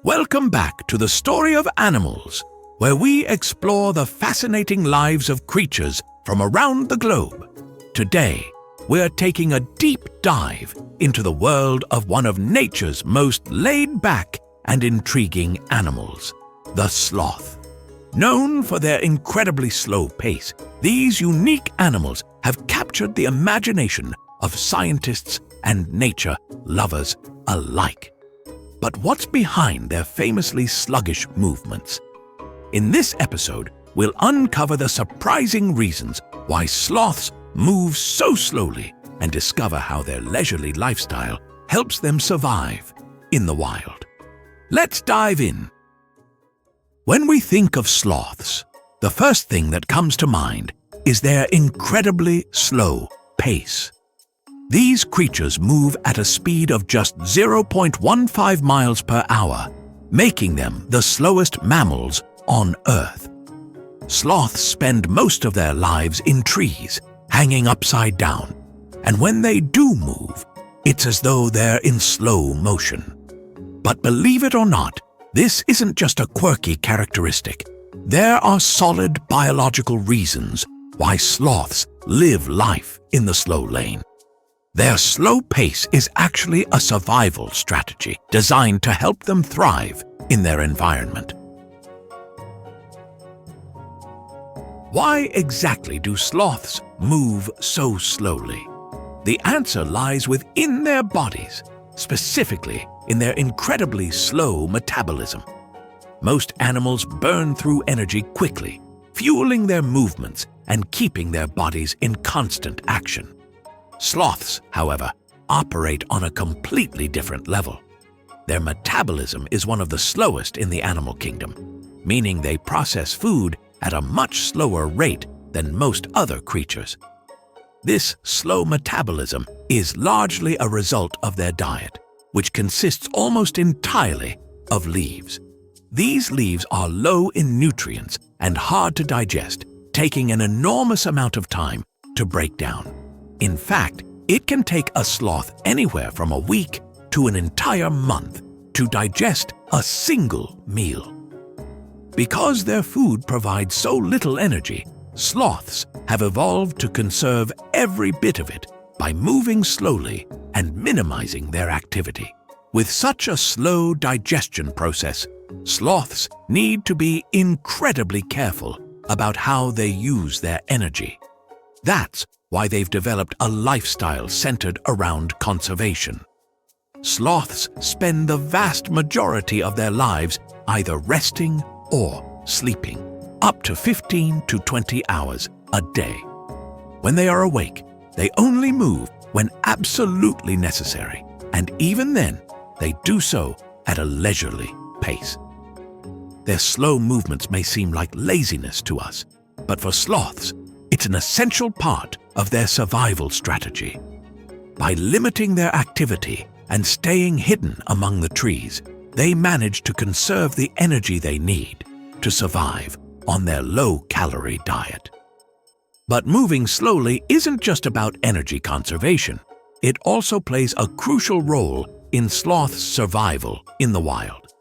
Welcome back to the Story of Animals, where we explore the fascinating lives of creatures from around the globe. Today, we're taking a deep dive into the world of one of nature's most laid-back and intriguing animals, the sloth. Known for their incredibly slow pace, these unique animals have captured the imagination of scientists and nature lovers alike. But what's behind their famously sluggish movements? In this episode, we'll uncover the surprising reasons why sloths move so slowly and discover how their leisurely lifestyle helps them survive in the wild. Let's dive in. When we think of sloths, the first thing that comes to mind is their incredibly slow pace. These creatures move at a speed of just 0.15 miles per hour, making them the slowest mammals on Earth. Sloths spend most of their lives in trees, hanging upside down, and when they do move, it's as though they're in slow motion. But believe it or not, this isn't just a quirky characteristic. There are solid biological reasons why sloths live life in the slow lane. Their slow pace is actually a survival strategy designed to help them thrive in their environment. Why exactly do sloths move so slowly? The answer lies within their bodies, specifically in their incredibly slow metabolism. Most animals burn through energy quickly, fueling their movements and keeping their bodies in constant action. Sloths, however, operate on a completely different level. Their metabolism is one of the slowest in the animal kingdom, meaning they process food at a much slower rate than most other creatures. This slow metabolism is largely a result of their diet, which consists almost entirely of leaves. These leaves are low in nutrients and hard to digest, taking an enormous amount of time to break down. In fact, it can take a sloth anywhere from a week to an entire month to digest a single meal. Because their food provides so little energy, sloths have evolved to conserve every bit of it by moving slowly and minimizing their activity. With such a slow digestion process, sloths need to be incredibly careful about how they use their energy. That's why they've developed a lifestyle centered around conservation. Sloths spend the vast majority of their lives either resting or sleeping, up to 15 to 20 hours a day. When they are awake, they only move when absolutely necessary, and even then, they do so at a leisurely pace. Their slow movements may seem like laziness to us, but for sloths, it's an essential part of their survival strategy. By limiting their activity and staying hidden among the trees, they manage to conserve the energy they need to survive on their low-calorie diet. But moving slowly isn't just about energy conservation. It also plays a crucial role in sloths' survival in the wild.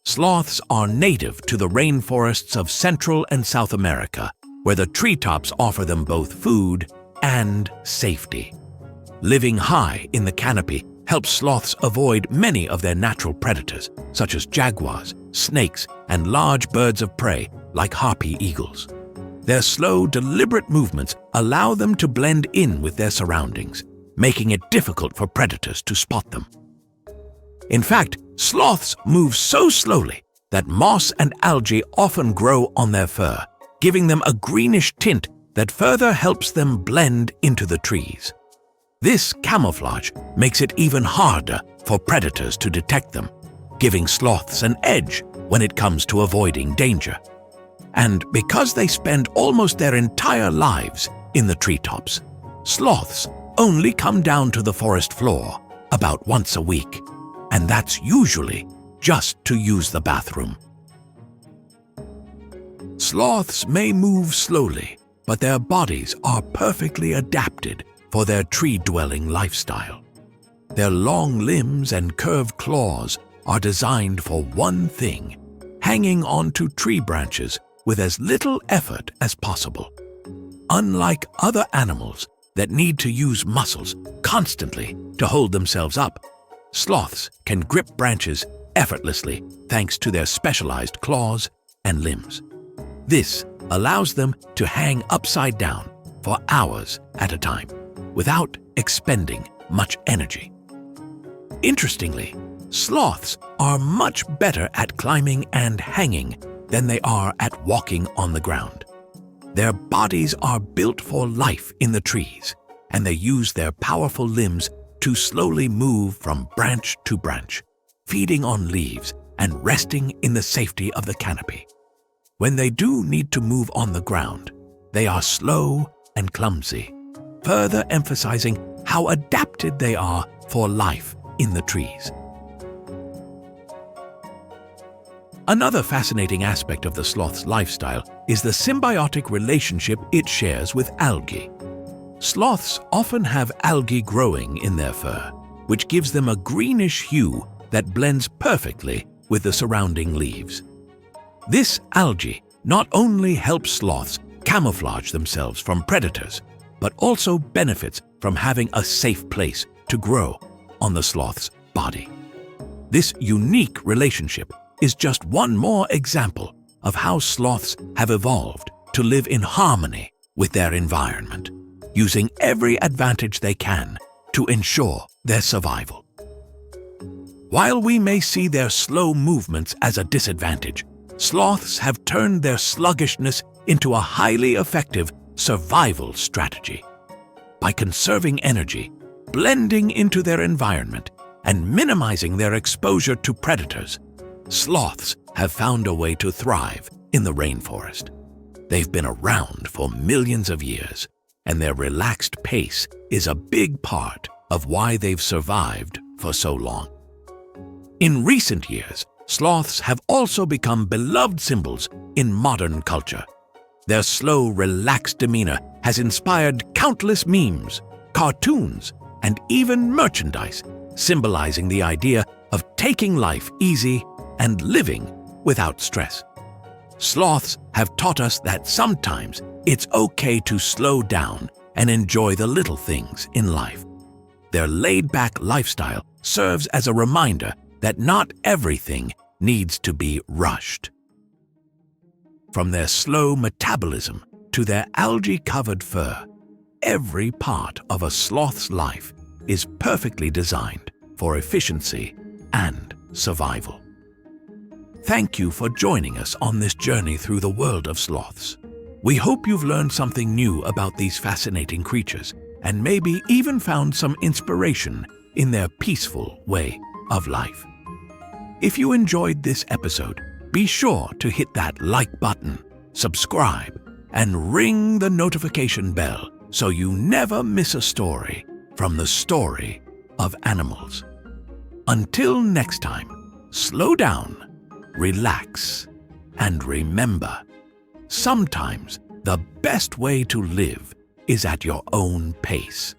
Sloths are native to the rainforests of Central and South America, where the treetops offer them both food and safety. Living high in the canopy helps sloths avoid many of their natural predators, such as jaguars, snakes, and large birds of prey like harpy eagles. Their slow, deliberate movements allow them to blend in with their surroundings, making it difficult for predators to spot them. In fact, sloths move so slowly that moss and algae often grow on their fur, giving them a greenish tint that further helps them blend into the trees. This camouflage makes it even harder for predators to detect them, giving sloths an edge when it comes to avoiding danger. And because they spend almost their entire lives in the treetops, sloths only come down to the forest floor about once a week, and that's usually just to use the bathroom. Sloths may move slowly, but their bodies are perfectly adapted for their tree-dwelling lifestyle. Their long limbs and curved claws are designed for one thing: hanging onto tree branches with as little effort as possible. Unlike other animals that need to use muscles constantly to hold themselves up, sloths can grip branches effortlessly thanks to their specialized claws and limbs. This allows them to hang upside down for hours at a time without expending much energy. Interestingly, sloths are much better at climbing and hanging than they are at walking on the ground. Their bodies are built for life in the trees, and they use their powerful limbs to slowly move from branch to branch, feeding on leaves and resting in the safety of the canopy. When they do need to move on the ground, they are slow and clumsy, further emphasizing how adapted they are for life in the trees. Another fascinating aspect of the sloth's lifestyle is the symbiotic relationship it shares with algae. Sloths often have algae growing in their fur, which gives them a greenish hue that blends perfectly with the surrounding leaves. This algae not only helps sloths camouflage themselves from predators, but also benefits from having a safe place to grow on the sloth's body. This unique relationship is just one more example of how sloths have evolved to live in harmony with their environment, using every advantage they can to ensure their survival. While we may see their slow movements as a disadvantage, sloths have turned their sluggishness into a highly effective survival strategy. By conserving energy, blending into their environment, and minimizing their exposure to predators, sloths have found a way to thrive in the rainforest. They've been around for millions of years, and their relaxed pace is a big part of why they've survived for so long. In recent years, sloths have also become beloved symbols in modern culture. Their slow, relaxed demeanor has inspired countless memes, cartoons, and even merchandise, symbolizing the idea of taking life easy and living without stress. Sloths have taught us that sometimes it's okay to slow down and enjoy the little things in life. Their laid-back lifestyle serves as a reminder that not everything needs to be rushed. From their slow metabolism to their algae-covered fur, every part of a sloth's life is perfectly designed for efficiency and survival. Thank you for joining us on this journey through the world of sloths. We hope you've learned something new about these fascinating creatures and maybe even found some inspiration in their peaceful way of life. If you enjoyed this episode, be sure to hit that like button, subscribe, and ring the notification bell so you never miss a story from the story of animals. Until next time, slow down, relax, and remember, sometimes the best way to live is at your own pace.